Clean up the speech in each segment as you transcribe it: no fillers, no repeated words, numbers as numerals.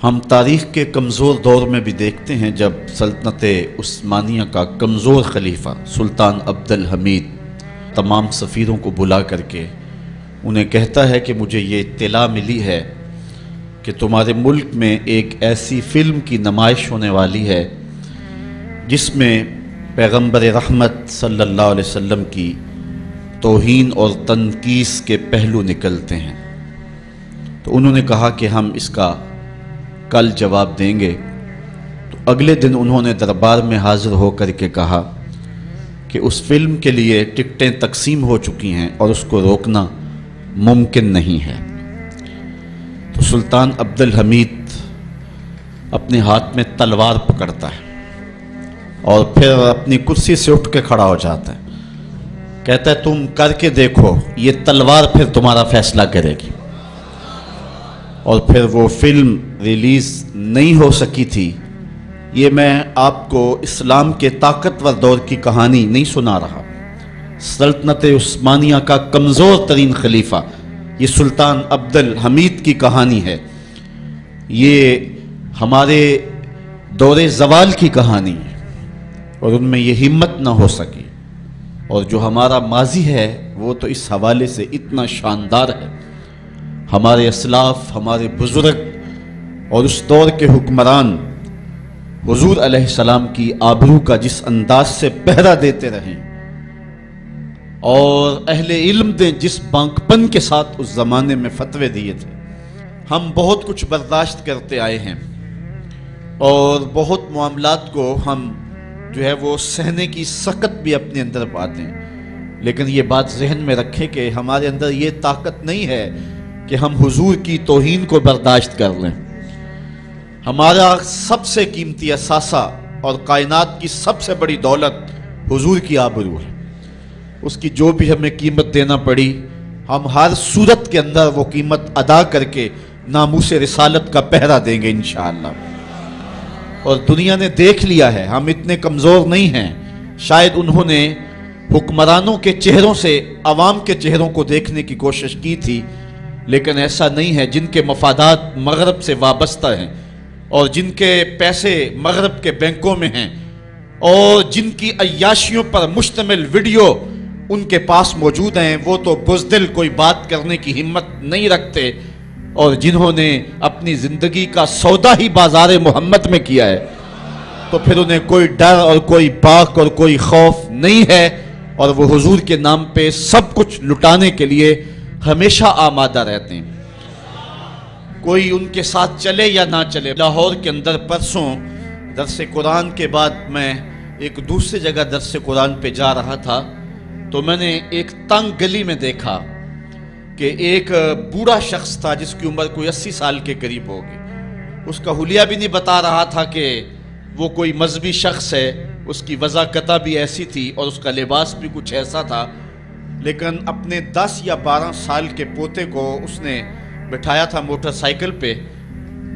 ہم تاریخ کے کمزور دور میں بھی دیکھتے ہیں جب سلطنت عثمانیہ کا کمزور خلیفہ سلطان عبد الحمید تمام سفیروں کو بلا کر کے انہیں کہتا ہے کہ مجھے یہ اطلاع ملی ہے کہ تمہارے ملک میں ایک ایسی فلم کی نمائش ہونے والی ہے جس میں پیغمبر رحمت صلی اللہ علیہ وسلم کی توہین اور تنقیص کے پہلو نکلتے ہیں۔ تو انہوں نے کہا کہ ہم اس کا کل جواب دیں گے۔ تو اگلے دن انہوں نے دربار میں حاضر ہو کر کے کہا کہ اس فلم کے لیے ٹکٹیں تقسیم ہو چکی ہیں اور اس کو روکنا ممکن نہیں ہے۔ تو سلطان عبد الحمید اپنے ہاتھ میں تلوار پکڑتا ہے اور پھر اپنی کرسی سے اٹھ کے کھڑا ہو جاتا ہے، کہتا ہے تم کر کے دیکھو، یہ تلوار پھر تمہارا فیصلہ کرے گی۔ اور پھر وہ فلم ریلیز نہیں ہو سکی تھی۔ یہ میں آپ کو اسلام کے طاقتور دور کی کہانی نہیں سنا رہا، سلطنت عثمانیہ کا کمزور ترین خلیفہ یہ سلطان عبد الحمید کی کہانی ہے۔ یہ ہمارے دور زوال کی کہانی ہے اور ان میں یہ ہمت نہ ہو سکی، اور جو ہمارا ماضی ہے وہ تو اس حوالے سے اتنا شاندار ہے۔ ہمارے اسلاف، ہمارے بزرگ اور اس دور کے حکمران حضور علیہ السلام کی آبرو کا جس انداز سے پہرا دیتے رہے اور اہل علم نے جس بانکپن کے ساتھ اس زمانے میں فتوے دیے تھے، ہم بہت کچھ برداشت کرتے آئے ہیں اور بہت معاملات کو ہم جو ہے وہ سہنے کی سخت بھی اپنے اندر پاتے ہیں، لیکن یہ بات ذہن میں رکھیں کہ ہمارے اندر یہ طاقت نہیں ہے کہ ہم حضور کی توہین کو برداشت کر لیں۔ ہمارا سب سے قیمتی اثاثہ اور کائنات کی سب سے بڑی دولت حضور کی آبرو ہے۔ اس کی جو بھی ہمیں قیمت دینا پڑی، ہم ہر صورت کے اندر وہ قیمت ادا کر کے ناموس رسالت کا پہرا دیں گے انشاءاللہ۔ اور دنیا نے دیکھ لیا ہے ہم اتنے کمزور نہیں ہیں۔ شاید انہوں نے حکمرانوں کے چہروں سے عوام کے چہروں کو دیکھنے کی کوشش کی تھی، لیکن ایسا نہیں ہے۔ جن کے مفادات مغرب سے وابستہ ہیں اور جن کے پیسے مغرب کے بینکوں میں ہیں اور جن کی عیاشیوں پر مشتمل ویڈیو ان کے پاس موجود ہیں، وہ تو بزدل کوئی بات کرنے کی ہمت نہیں رکھتے، اور جنہوں نے اپنی زندگی کا سودا ہی بازار محمد میں کیا ہے تو پھر انہیں کوئی ڈر اور کوئی باک اور کوئی خوف نہیں ہے، اور وہ حضور کے نام پہ سب کچھ لٹانے کے لیے ہمیشہ آمادہ رہتے ہیں۔ کوئی ان کے ساتھ چلے یا نہ چلے۔ لاہور کے اندر پرسوں درس قرآن کے بعد میں ایک دوسری جگہ درس قرآن پہ جا رہا تھا، تو میں نے ایک تنگ گلی میں دیکھا کہ ایک بوڑھا شخص تھا جس کی عمر کوئی 80 سال کے قریب ہوگی۔ اس کا حلیہ بھی نہیں بتا رہا تھا کہ وہ کوئی مذہبی شخص ہے، اس کی وضاحت بھی ایسی تھی اور اس کا لباس بھی کچھ ایسا تھا، لیکن اپنے 10 یا 12 سال کے پوتے کو اس نے بٹھایا تھا موٹر سائیکل پہ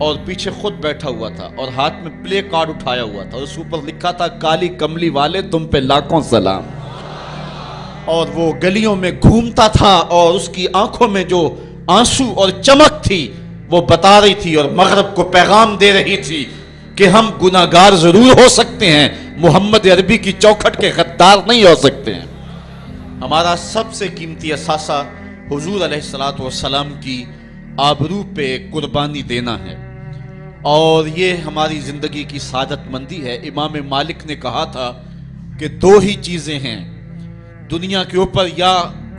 اور پیچھے خود بیٹھا ہوا تھا اور ہاتھ میں پلے کارڈ اٹھایا ہوا تھا، اس اوپر لکھا تھا کالی کملی والے تم پہ لاکھوں سلام۔ اور وہ گلیوں میں گھومتا تھا اور اس کی آنکھوں میں جو آنسو اور چمک تھی وہ بتا رہی تھی اور مغرب کو پیغام دے رہی تھی کہ ہم گناہگار ضرور ہو سکتے ہیں، محمد عربی کی چوکھٹ کے غدار نہیں ہو سکتے ہیں۔ ہمارا سب سے قیمتی اثاثہ حضور علیہ السلام کی آبرو پہ قربانی دینا ہے، اور یہ ہماری زندگی کی سعادت مندی ہے۔ امام مالک نے کہا تھا کہ 2 ہی چیزیں ہیں دنیا کے اوپر، یا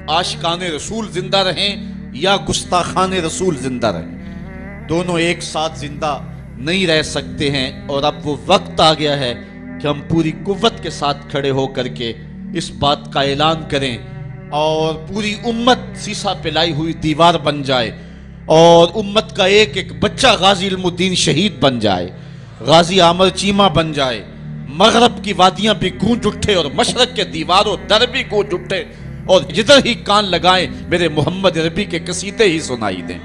عاشقان رسول زندہ رہیں یا گستاخان رسول زندہ رہیں، دونوں ایک ساتھ زندہ نہیں رہ سکتے ہیں۔ اور اب وہ وقت آ گیا ہے کہ ہم پوری قوت کے ساتھ کھڑے ہو کر کے اس بات کا اعلان کریں اور پوری امت سیسا پلائی ہوئی دیوار بن جائے اور امت کا ایک ایک بچہ غازی علم الدین شہید بن جائے، غازی عامر چیمہ بن جائے، مغرب کی وادیاں بھی گونج اٹھے اور مشرق کے دیواروں در بھی گونج اٹھے، اور جدھر ہی کان لگائیں میرے محمد عربی کے قصیدے ہی سنائی دیں۔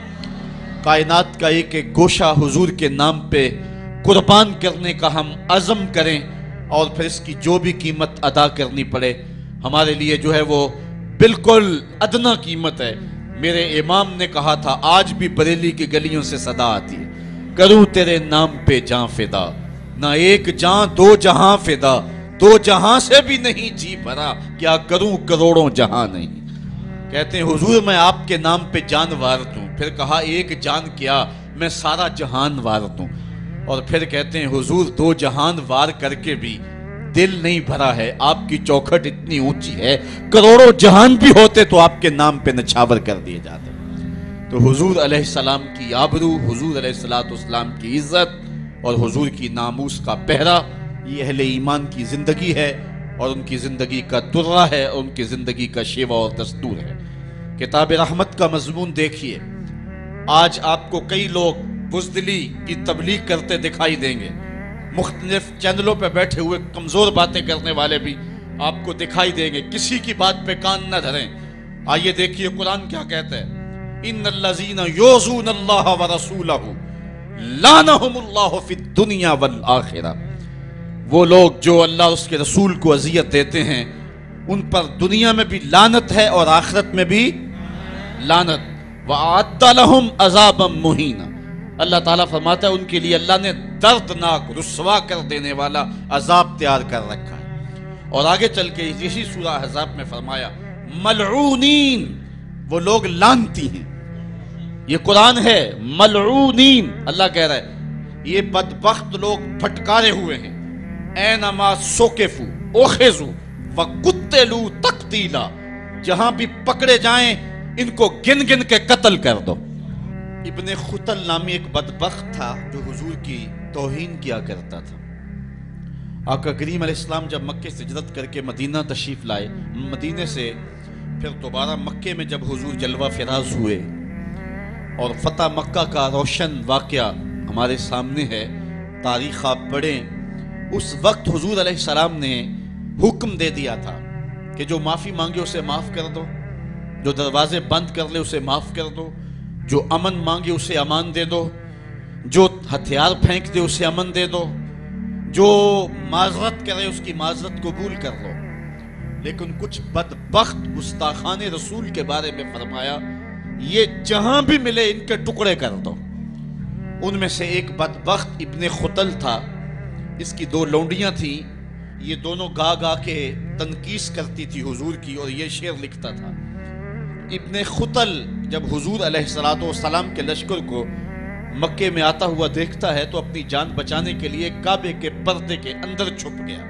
کائنات کا ایک ایک گوشہ حضور کے نام پہ قربان کرنے کا ہم عزم کریں، اور پھر اس کی جو بھی قیمت ادا کرنی پڑے ہمارے لیے جو ہے وہ بالکل ادنا قیمت ہے۔ میرے امام نے کہا تھا آج بھی بریلی کی گلیوں سے صدا آتی ہے کروں تیرے نام پہ جاں فدا، نہ ایک جاں دو جہاں فدا، دو جہاں سے بھی نہیں جی بھرا، کیا کروں کروڑوں جہاں نہیں۔ کہتے ہیں حضور میں آپ کے نام پہ جان وار دوں، پھر کہا ایک جان کیا میں سارا جہان وار دوں، اور پھر کہتے ہیں حضور دو جہان وار کر کے بھی دل نہیں بھرا ہے، آپ کی چوکھٹ اتنی اونچی ہے، کروڑوں جہان بھی ہوتے تو آپ کے نام پہ نچھاور کر دیے جاتے۔ تو حضور علیہ السلام کی آبرو، حضور علیہ السلام کی عزت اور حضور کی ناموس کا پہرا، یہ اہل ایمان کی زندگی ہے، اور ان کی زندگی کا درہ ہے، اور ان کی زندگی کا شیوا اور دستور ہے۔ کتاب رحمت کا مضمون دیکھیے، آج آپ کو کئی لوگ بزدلی کی تبلیغ کرتے دکھائی دیں گے، مختلف چینلوں پہ بیٹھے ہوئے کمزور باتیں کرنے والے بھی آپ کو دکھائی دیں گے، کسی کی بات پہ کان نہ دھریں۔ آئیے دیکھیے قرآن کیا کہتا ہے، ان الذین یؤذون اللہ ورسولہ لعنہم اللہ فی الدنیا والآخرہ، وہ لوگ جو اللہ اور اس کے رسول کو اذیت دیتے ہیں ان پر دنیا میں بھی لعنت ہے اور آخرت میں بھی لعنت، وَأَعَدَّ لَهُمْ عَذَابًا مُهِينًا، اللہ تعالیٰ فرماتا ہے ان کے لیے اللہ نے دردناک رسوا کر دینے والا عذاب تیار کر رکھا ہے۔ اور آگے چل کے اسی سورہ احزاب میں فرمایا ملعونین، وہ لوگ لعنتی ہیں، یہ قرآن ہے، ملعونین، اللہ کہہ رہا ہے یہ بدبخت لوگ پھٹکارے ہوئے ہیں، اینما سوکفوا اخذوا وقتلوا تقتیلا، جہاں بھی پکڑے جائیں ان کو گن گن کے قتل کر دو۔ ابن خطل نامی ایک بدبخت تھا جو حضور کی توہین کیا کرتا تھا۔ آقا کریم علیہ السلام جب مکے سے ہجرت کر کے مدینہ تشریف لائے، مدینے سے پھر دوبارہ مکے میں جب حضور جلوہ فراز ہوئے اور فتح مکہ کا روشن واقعہ ہمارے سامنے ہے، تاریخ آپ پڑھیں، اس وقت حضور علیہ السلام نے حکم دے دیا تھا کہ جو معافی مانگے اسے معاف کر دو، جو دروازے بند کر لے اسے معاف کر دو، جو امن مانگے اسے امان دے دو، جو ہتھیار پھینک دے اسے امن دے دو، جو معذرت کرے اس کی معذرت قبول کر لو۔ لیکن کچھ بدبخت گستاخان رسول کے بارے میں فرمایا یہ جہاں بھی ملے ان کے ٹکڑے کر دو۔ ان میں سے ایک بدبخت ابن خطل تھا، اس کی دو لونڈیاں تھیں، یہ دونوں گا گا کے تنقیس کرتی تھی حضور کی، اور یہ شعر لکھتا تھا۔ ابن خطل جب حضور علیہ السلام کے لشکر کو مکے میں آتا ہوا دیکھتا ہے تو اپنی جان بچانے کے لیے کعبے کے پردے کے اندر چھپ گیا۔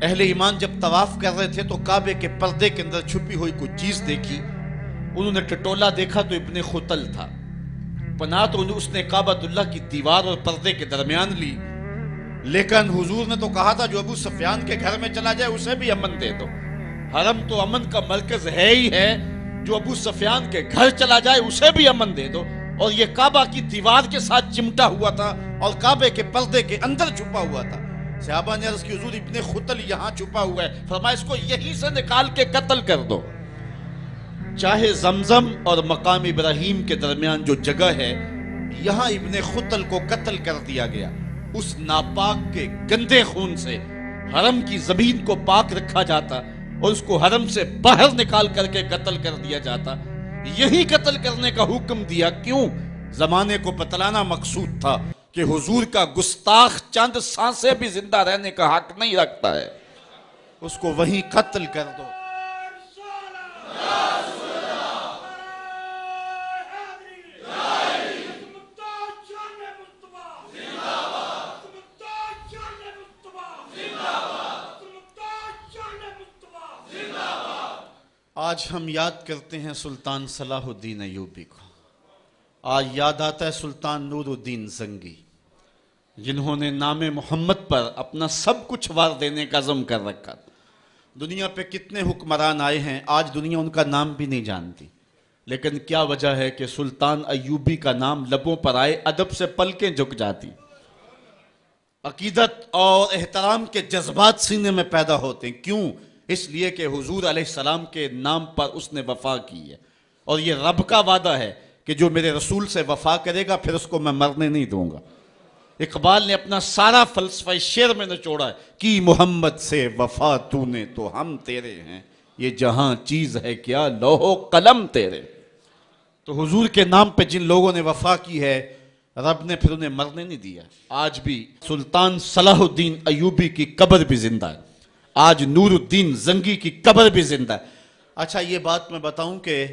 اہل ایمان جب طواف کر رہے تھے تو کعبے کے پردے کے اندر چھپی ہوئی کوئی چیز دیکھی، انہوں نے ٹٹولا دیکھا تو ابن خطل تھا، پناہ تو اس نے کعبۃ اللہ کی دیوار اور پردے کے درمیان لی، لیکن حضور نے تو کہا تھا جو ابو سفیان کے گھر میں چلا جائے اسے بھی امن دے دو، حرم تو امن کا مرکز ہے ہی ہے، جو ابو سفیان کے گھر چلا جائے اسے بھی امن دے دو، اور یہ کعبہ کی دیوار کے ساتھ چمٹا ہوا تھا اور کعبے کے پردے کے اندر چھپا ہوا تھا۔ صحابہ نے عرض کی حضور ابن خطل یہاں چھپا ہوا ہے، فرمایا اس کو یہیں سے نکال کے قتل کر دو۔ چاہے زمزم اور مقام ابراہیم کے درمیان جو جگہ ہے یہاں ابن خطل کو قتل کر دیا گیا، اس ناپاک کے گندے خون سے حرم کی زمین کو پاک رکھا جاتا اور اس کو حرم سے باہر نکال کر کے قتل کر دیا جاتا۔ یہی قتل کرنے کا حکم دیا، کیوں؟ زمانے کو بتلانا مقصود تھا کہ حضور کا گستاخ چند سانسیں بھی زندہ رہنے کا حق نہیں رکھتا ہے، اس کو وہیں قتل کر دو۔ آج ہم یاد کرتے ہیں سلطان صلاح الدین ایوبی کو، آج یاد آتا ہے سلطان نور الدین زنگی، جنہوں نے نام محمد پر اپنا سب کچھ وار دینے کا عزم کر رکھا تھا۔ دنیا پہ کتنے حکمران آئے ہیں، آج دنیا ان کا نام بھی نہیں جانتی، لیکن کیا وجہ ہے کہ سلطان ایوبی کا نام لبوں پر آئے ادب سے پلکیں جھک جاتی، عقیدت اور احترام کے جذبات سینے میں پیدا ہوتے ہیں۔ کیوں؟ اس لیے کہ حضور علیہ السلام کے نام پر اس نے وفا کی ہے، اور یہ رب کا وعدہ ہے کہ جو میرے رسول سے وفا کرے گا پھر اس کو میں مرنے نہیں دوں گا۔ اقبال نے اپنا سارا فلسفہ شعر میں نچوڑا ہے کہ محمد سے وفا تو نے تو ہم تیرے ہیں، یہ جہاں چیز ہے کیا لوح و قلم تیرے۔ تو حضور کے نام پہ جن لوگوں نے وفا کی ہے، رب نے پھر انہیں مرنے نہیں دیا. آج بھی سلطان صلاح الدین ایوبی کی قبر بھی زندہ ہے. آج نور الدین زنگی کی قبر بھی زندہ ہے. اچھا یہ بات میں بتاؤں کہ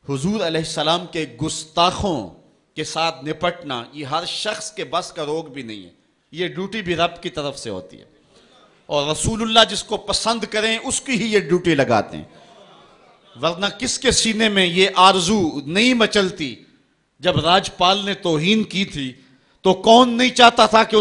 حضور علیہ السلام کے گستاخوں کے ساتھ نپٹنا یہ ہر شخص کے بس کا روگ بھی نہیں ہے. یہ ڈیوٹی بھی رب کی طرف سے ہوتی ہے. اور رسول اللہ جس کو پسند کریں اس کی ہی یہ ڈیوٹی لگاتے ہیں. ورنہ کس کے سینے میں یہ آرزو نہیں مچلتی؟ جب راجپال نے توہین کی تھی تو کون نہیں چاہتا تھا کہ